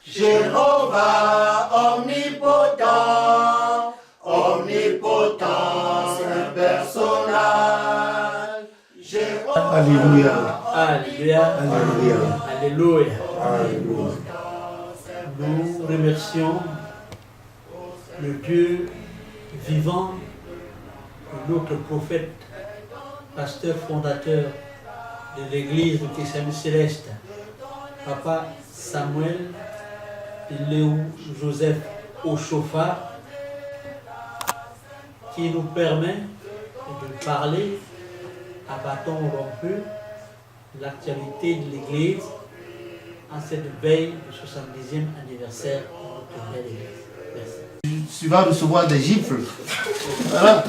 Jéhovah omnipotent, omnipotent, c'est un personnage. Jéhovah, Alléluia. Alléluia. Alléluia. Alléluia. Alléluia. Nous remercions le Dieu vivant, notre prophète, pasteur fondateur de l'église du Christianisme céleste, Papa Samuel Léo Joseph Oshofa, qui nous permet de parler à bâton rompu de l'actualité de l'église en cette veille du 70e anniversaire de notre belle église. Merci. Tu vas recevoir des gifles. Voilà.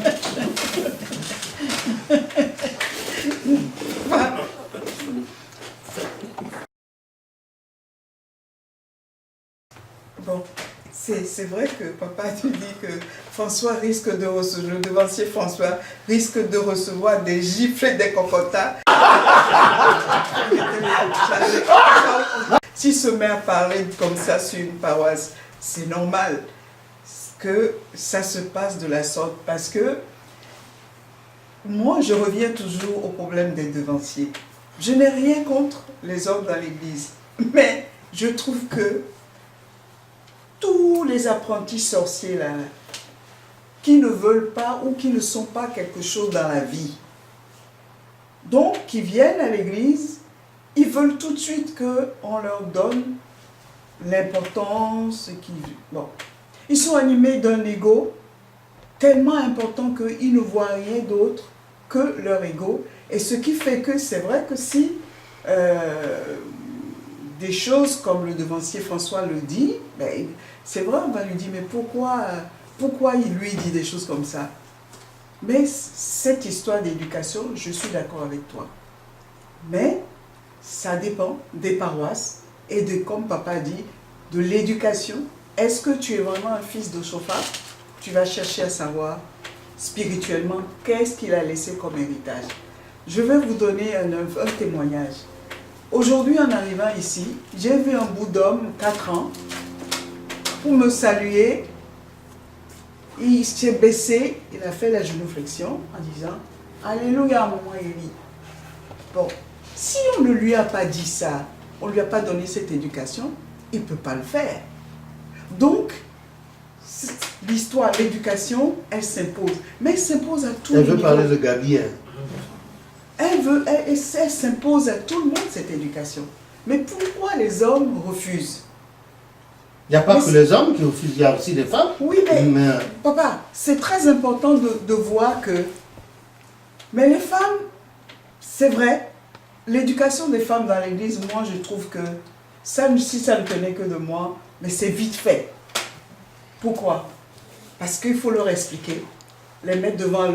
Bon, c'est vrai que papa tu dis que François risque de recevoir, le devancier François risque de recevoir des gifles et des cocotas. S'il se met à parler comme ça sur une paroisse, c'est normal que ça se passe de la sorte parce que moi je reviens toujours au problème des devanciers. Je n'ai rien contre les hommes dans l'église, mais je trouve que tous les apprentis sorciers là, qui ne veulent pas ou qui ne sont pas quelque chose dans la vie, donc qui viennent à l'église, ils veulent tout de suite qu'on leur donne l'importance. Bon. Ils sont animés d'un ego tellement important qu'ils ne voient rien d'autre que leur ego. Et ce qui fait que c'est vrai que si des choses comme le devancier François le dit, ben, c'est vrai, on va lui dire, mais pourquoi il lui dit des choses comme ça? Mais cette histoire d'éducation, je suis d'accord avec toi. Mais ça dépend des paroisses et de, comme papa dit, de l'éducation. Est-ce que tu es vraiment un fils de Chauffard? Tu vas chercher à savoir spirituellement qu'est-ce qu'il a laissé comme héritage. Je vais vous donner un témoignage. Aujourd'hui, en arrivant ici, j'ai vu un bout d'homme, 4 ans, pour me saluer. Il s'est baissé, il a fait la génuflexion en disant « Alléluia, maman Élie ». Bon, si on ne lui a pas dit ça, on ne lui a pas donné cette éducation, il ne peut pas le faire. Donc, l'histoire, l'éducation, elle s'impose. Mais elle s'impose à tout le monde. Elle veut parler de Gabi. Elle s'impose à tout le monde, cette éducation. Mais pourquoi les hommes refusent? Il n'y a pas que les hommes qui refusent, il y a aussi les femmes. Oui, mais papa, c'est très important de voir que... Mais les femmes, c'est vrai, l'éducation des femmes dans l'église, moi je trouve que, ça, si ça ne tenait que de moi, mais c'est vite fait. Pourquoi? Parce qu'il faut leur expliquer, les mettre devant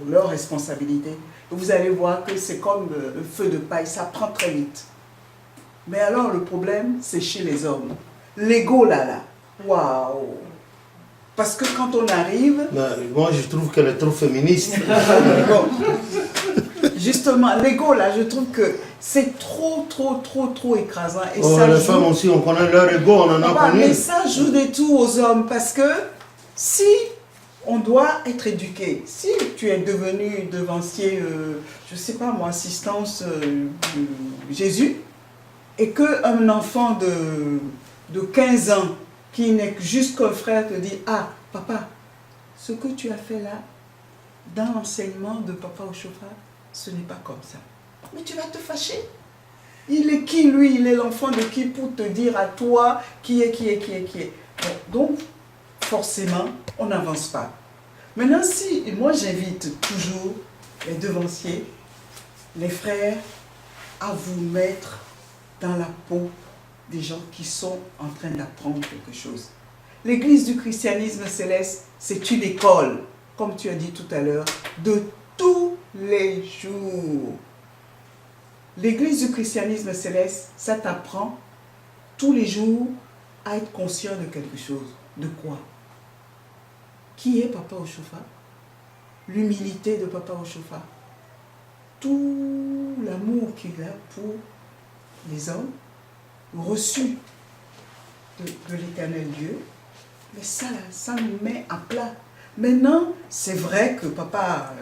leur responsabilité. Vous allez voir que c'est comme un feu de paille, ça prend très vite. Mais alors le problème, c'est chez les hommes. L'ego là, waouh! Parce que quand on arrive... Moi je trouve qu'elle est trop féministe. Bon. Justement, l'ego là, je trouve que c'est trop écrasant. Et oh, ça les joue... femmes aussi, on connaît leur ego, on en a connu. Mais ça joue des tours aux hommes parce que si on doit être éduqué, si tu es devenu devancier, je ne sais pas moi, assistance Jésus, et qu'un enfant de 15 ans qui n'est juste qu'un frère te dit « Ah, papa, ce que tu as fait là, dans l'enseignement de papa au chauffard, ce n'est pas comme ça. » Mais tu vas te fâcher. Il est qui lui? Il est l'enfant de qui pour te dire à toi qui est. Bon, donc, forcément, on n'avance pas. Maintenant, si, moi j'invite toujours les devanciers, les frères, à vous mettre dans la peau des gens qui sont en train d'apprendre quelque chose. L'église du christianisme céleste, c'est une école, comme tu as dit tout à l'heure, de tous les jours. L'église du christianisme céleste, ça t'apprend tous les jours à être conscient de quelque chose. De quoi? Qui est Papa Oshofa? L'humilité de Papa Oshofa. Tout l'amour qu'il a pour les hommes, reçu de l'Éternel Dieu. Mais ça, là, ça nous met à plat. Maintenant, c'est vrai que papa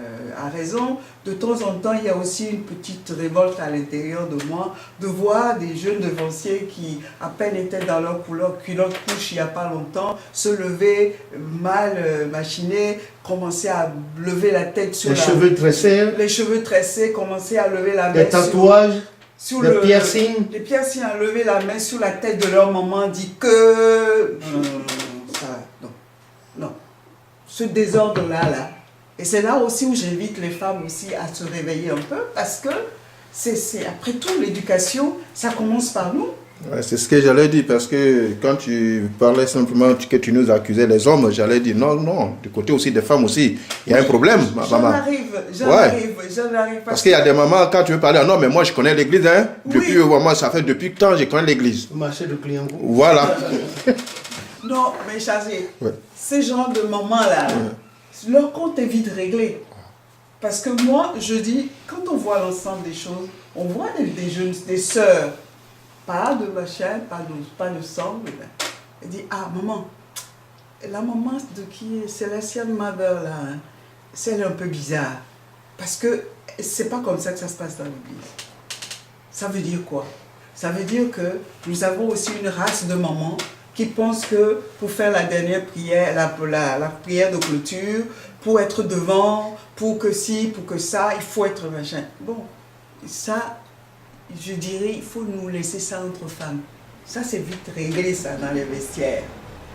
a raison. De temps en temps, il y a aussi une petite révolte à l'intérieur de moi de voir des jeunes devanciers qui, à peine étaient dans leur culotte couche il n'y a pas longtemps, se lever mal machinés, commencer à lever la tête sur les cheveux tressés, les cheveux tressés, commencer à lever la main les tatouages, sur les piercings. Les piercings, à lever la main sur la tête de leur maman, dit que... Non. Ce désordre-là, là. Et c'est là aussi où j'invite les femmes aussi à se réveiller un peu, parce que c'est après tout, l'éducation, ça commence par nous. Ouais, c'est ce que j'allais dire, parce que quand tu parlais simplement que tu nous accusais les hommes, j'allais dire non, du côté aussi des femmes aussi, il y a un problème, ma maman. J'en arrive. Parce qu'il y a des mamans, quand tu veux parler, non mais moi je connais l'église, hein, depuis vraiment, ça fait depuis quand je connais l'église. Marché de clients. Voilà. Non, mais Chazé, ces genres de mamans-là, leur compte est vite réglé. Parce que moi, je dis, quand on voit l'ensemble des choses, on voit des jeunes, des sœurs, pas de machin, pas de sang. Elle dit, ah maman, la maman de qui est Celestial Mother là, hein, c'est un peu bizarre. Parce que c'est pas comme ça que ça se passe dans l'église. Ça veut dire quoi? Ça veut dire que nous avons aussi une race de mamans qui pensent que pour faire la dernière prière, la prière de clôture, pour être devant, pour que ci, pour que ça, il faut être machin. Bon, ça, je dirais, il faut nous laisser ça entre femmes. Ça, c'est vite réglé, ça, dans les vestiaires.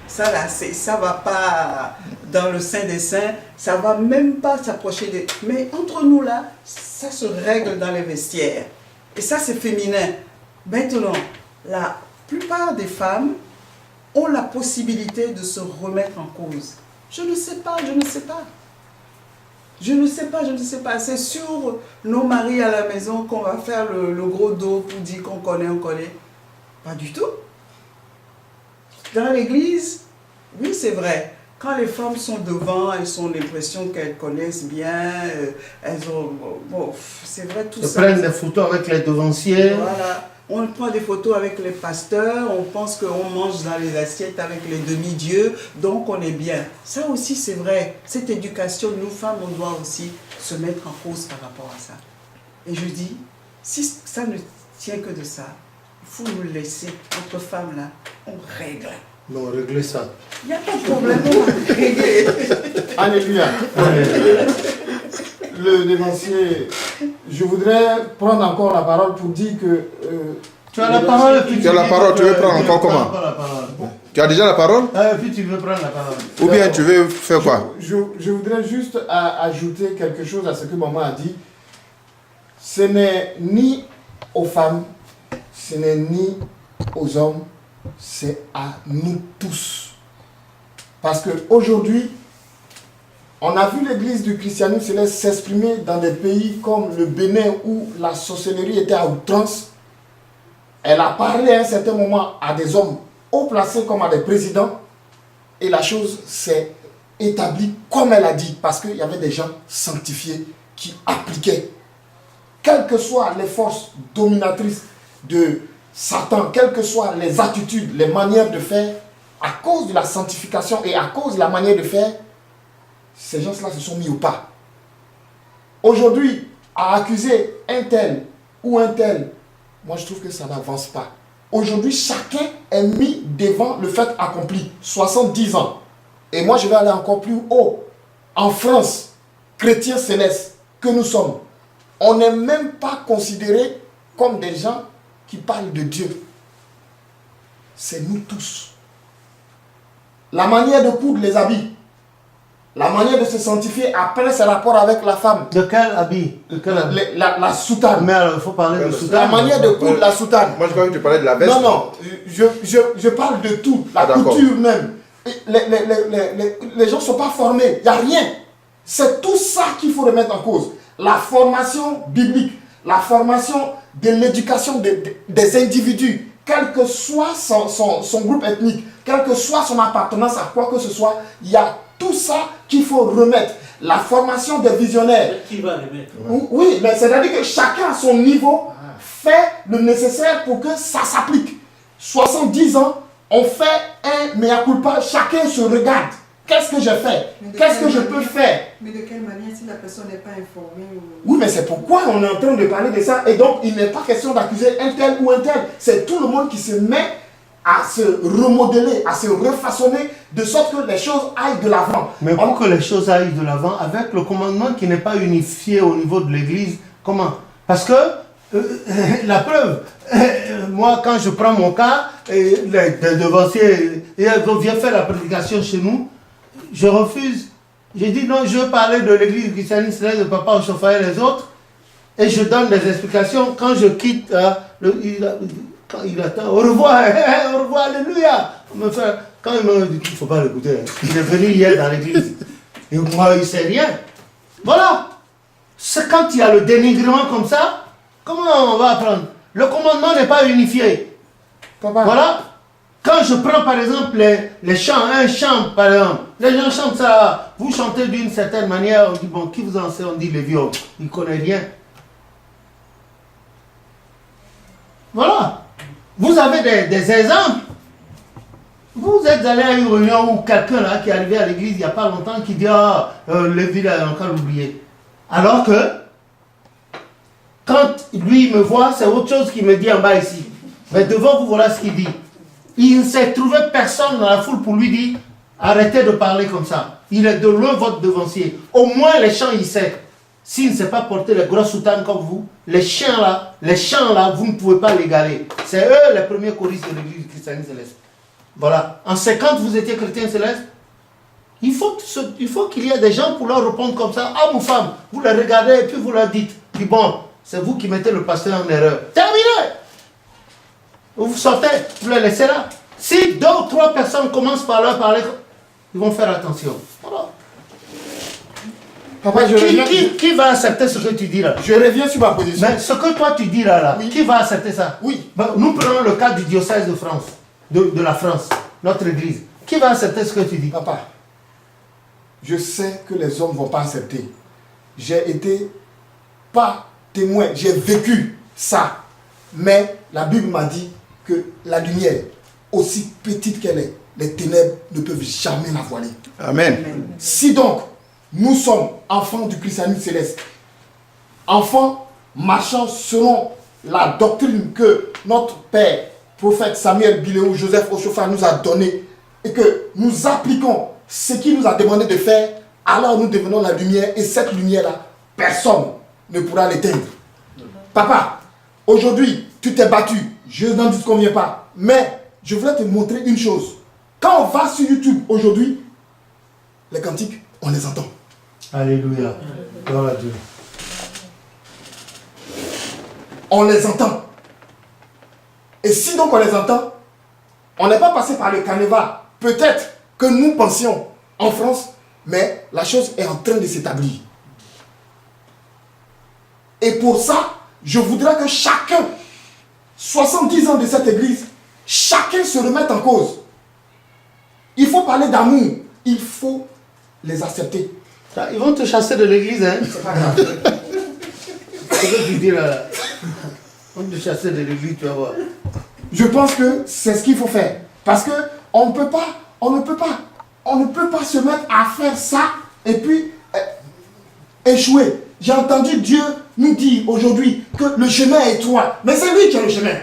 Ça, là, ça va pas dans le sein des saints, ça va même pas s'approcher des... Mais entre nous, là, ça se règle dans les vestiaires. Et ça, c'est féminin. Maintenant, la plupart des femmes ont la possibilité de se remettre en cause. Je ne sais pas. C'est sur nos maris à la maison qu'on va faire le gros dos pour dire qu'on connaît, Pas du tout. Dans l'église, oui, c'est vrai. Quand les femmes sont devant, elles ont l'impression qu'elles connaissent bien, elles ont... Bon, c'est vrai, tout ça. Elles prennent des photos avec les devanciers. Voilà. On prend des photos avec les pasteurs, on pense qu'on mange dans les assiettes avec les demi-dieux, donc on est bien. Ça aussi, c'est vrai. Cette éducation, nous, femmes, on doit aussi se mettre en cause par rapport à ça. Et je dis, si ça ne tient que de ça, il faut nous laisser, entre femmes, là, on règle. Non, régler ça. Il n'y a pas de problème, on va régler. Alléluia. Le dévancier, je voudrais prendre encore la parole pour dire que... tu as la parole. Tu as la parole, tu veux prendre encore comment? Tu as déjà la parole? Puis tu veux prendre la parole. Ou bien tu veux faire quoi? Je voudrais juste ajouter quelque chose à ce que maman a dit. Ce n'est ni aux femmes, ce n'est ni aux hommes, c'est à nous tous. Parce qu'aujourd'hui, on a vu l'église du christianisme céleste s'exprimer dans des pays comme le Bénin où la sorcellerie était à outrance. Elle a parlé à un certain moment à des hommes haut placés comme à des présidents et la chose s'est établie comme elle a dit parce qu'il y avait des gens sanctifiés qui appliquaient. Quelles que soient les forces dominatrices de Satan, quelles que soient les attitudes, les manières de faire, à cause de la sanctification et à cause de la manière de faire, ces gens-là se sont mis au pas. Aujourd'hui, à accuser un tel ou un tel, moi je trouve que ça n'avance pas. Aujourd'hui, chacun est mis devant le fait accompli, 70 ans. Et moi je vais aller encore plus haut. En France, chrétiens célestes que nous sommes, on n'est même pas considérés comme des gens qui parlent de Dieu. C'est nous tous. La manière de coudre les habits, la manière de se sanctifier après ses rapports avec la femme. De quel habit? La soutane. Mais alors, il faut parler de soutane. La manière de coudre la soutane. Moi je crois que tu parlais de la veste. Non, je parle de tout. La couture même. Les gens ne sont pas formés. Il n'y a rien. C'est tout ça qu'il faut remettre en cause. La formation biblique, la formation de l'éducation des individus, quel que soit son groupe ethnique, quelle que soit son appartenance à quoi que ce soit, il y a tout ça qu'il faut remettre. La formation des visionnaires. Qui va les mettre? Oui, mais c'est-à-dire que chacun à son niveau fait le nécessaire pour que ça s'applique. 70 ans, on fait un mea culpa, chacun se regarde. Qu'est-ce que j'ai fait? Qu'est-ce que je peux faire? Mais de quelle manière si la personne n'est pas informée ou... Oui, mais c'est pourquoi on est en train de parler de ça. Et donc, il n'est pas question d'accuser un tel ou un tel. C'est tout le monde qui se met à se remodeler, à se refaçonner, de sorte que les choses aillent de l'avant. Mais pour que les choses aillent de l'avant, avec le commandement qui n'est pas unifié au niveau de l'Église, comment? Parce que, la preuve, moi quand je prends mon cas, les devanciers viennent faire la prédication chez nous, je refuse. J'ai dit non, je veux parler de l'église christianiste, de papa au chauffeur et les autres. Et je donne des explications. Quand je quitte, quand il attend, au revoir, au revoir, alléluia. Quand il me dit qu'il ne faut pas l'écouter, il est venu hier dans l'église. Et moi, il ne sait rien. Voilà. C'est quand il y a le dénigrement comme ça, comment on va apprendre? Le commandement n'est pas unifié. Papa. Voilà. Quand je prends par exemple les chants, un chant par exemple, les gens chantent ça, vous chantez d'une certaine manière, on dit bon, qui vous enseigne? On dit les vieux, ils ne connaissent rien. Voilà. Vous avez des exemples. Vous êtes allé à une réunion où quelqu'un là qui est arrivé à l'église il n'y a pas longtemps qui dit ah, les villes a encore oublié. Alors que, quand lui me voit, c'est autre chose qu'il me dit en bas ici. Mais devant vous, voilà ce qu'il dit. Il ne s'est trouvé personne dans la foule pour lui dire arrêtez de parler comme ça. Il est de loin votre devancier. Au moins les chants, il sait. S'il ne sait pas porter les grosses soutanes comme vous, les chants là, vous ne pouvez pas l'égaler. C'est eux les premiers choristes de l'église christiane céleste. Voilà. En 50, vous étiez chrétien céleste. Il faut qu'il y ait des gens pour leur répondre comme ça. Homme ou femme, vous les regardez et puis vous leur dites. Puis bon, c'est vous qui mettez le pasteur en erreur. Terminé! Vous sortez, vous les laissez là. Si 2 ou 3 personnes commencent par leur parler, ils vont faire attention. Voilà. Papa, Qui va accepter ce que tu dis là? Je reviens sur ma position. Mais ce que toi tu dis là, oui. Qui va accepter ça? Oui. Ben, nous prenons le cas du diocèse de France, de la France, notre église. Qui va accepter ce que tu dis? Papa, je sais que les hommes ne vont pas accepter. J'ai été pas témoin, j'ai vécu ça. Mais la Bible m'a dit que la lumière, aussi petite qu'elle est, les ténèbres ne peuvent jamais la voiler. Amen. Si donc, nous sommes enfants du christianisme céleste, enfants marchant selon la doctrine que notre père, prophète Samuel Biléou, Joseph Ochofa nous a donnée, et que nous appliquons ce qu'il nous a demandé de faire, alors nous devenons la lumière, et cette lumière-là, personne ne pourra l'éteindre. Papa, aujourd'hui, tu t'es battu, je n'en disconviens pas, mais je voulais te montrer une chose. Quand on va sur YouTube aujourd'hui, les cantiques, on les entend. Alléluia. Gloire à Dieu. On les entend. Et si donc on les entend, on n'est pas passé par le carnaval. Peut-être que nous pensions en France, mais la chose est en train de s'établir. Et pour ça, je voudrais que chacun, 70 ans de cette église, chacun se remette en cause. Il faut parler d'amour. Il faut les accepter. Ils vont te chasser de l'église, hein? C'est pas grave. Ce que tu dis là. Ils vont te chasser de l'église, tu vas voir. Je pense que c'est ce qu'il faut faire. Parce que on ne peut pas se mettre à faire ça et puis échouer. J'ai entendu Dieu nous dire aujourd'hui que le chemin est étroit. Mais c'est lui qui a le chemin.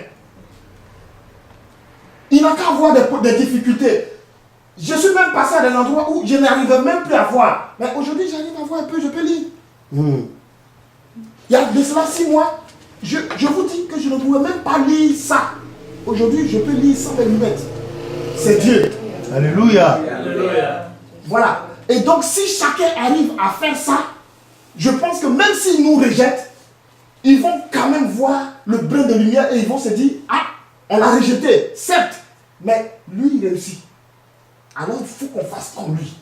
Il n'a qu'à avoir des difficultés. Je suis même passé à des endroits où je n'arrivais même plus à voir. Mais aujourd'hui, j'arrive à voir un peu, je peux lire. Il y a de cela 6 mois, je vous dis que je ne pouvais même pas lire ça. Aujourd'hui, je peux lire sans les lunettes. C'est Dieu. Alléluia. Voilà. Et donc, si chacun arrive à faire ça, je pense que même s'ils nous rejettent, ils vont quand même voir le brin de lumière et ils vont se dire, ah, on l'a rejeté, certes, mais lui, il réussit. Alors, il faut qu'on fasse comme lui.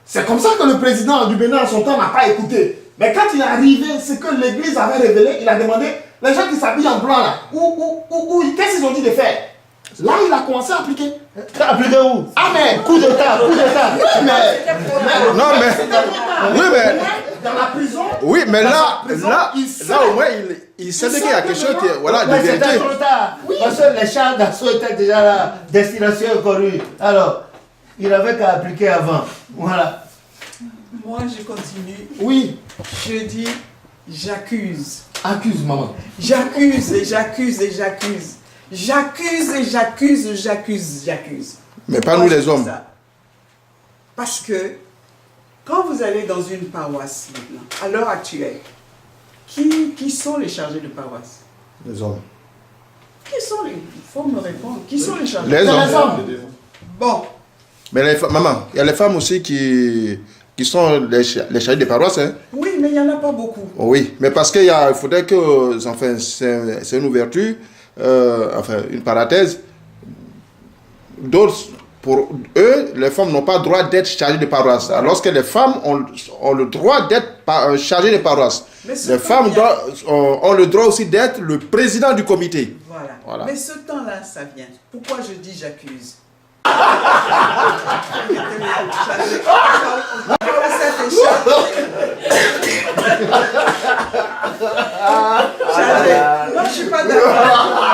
C'est comme ça que le président du Bénin, en son temps, n'a pas écouté. Mais quand il est arrivé, ce que l'église avait révélé, il a demandé, les gens qui s'habillent en blanc là, qu'est-ce qu'ils ont dit de faire? Là, il a commencé à appliquer. Appliquer où? Amen. Coup d'état, coup d'état. Non, mais. Oui, mais. dans la prison. Oui, mais Dans là, sa prison, là, il sait. là, au moins, il sait qu'il y a quelque chose qui est, voilà, de Ouais, vérité. c'était trop tard. Parce que les chars d'assaut étaient déjà là, destination inconnue. Alors, il avait qu'à appliquer avant. Voilà. Moi, je continue. Oui, Je dis, j'accuse. accuse maman. J'accuse et j'accuse et j'accuse. J'accuse et j'accuse, j'accuse. Mais pas Pourquoi nous je les dis hommes. ça? Parce que quand vous allez dans une paroisse maintenant, à l'heure actuelle, qui sont les chargés de paroisse? Les hommes. Qui sont les... Il faut me répondre. Qui sont les chargés? Les C'est les hommes. hommes. Bon, Mais maman, il y a les femmes aussi qui sont les chargés de paroisse. Hein. oui, mais il n'y en a pas beaucoup. Oui, mais parce qu'il faudrait que, enfin, c'est une ouverture, enfin, une parenthèse. D'autres, pour eux, les femmes n'ont pas le droit d'être chargées de paroisse. Alors que les femmes ont le droit d'être chargées de paroisse. Mais ce Les femmes temps-là- ont le droit aussi d'être le président du comité. Voilà. Voilà. Mais ce temps-là, ça vient. Pourquoi je dis j'accuse? Non, je suis pas d'accord.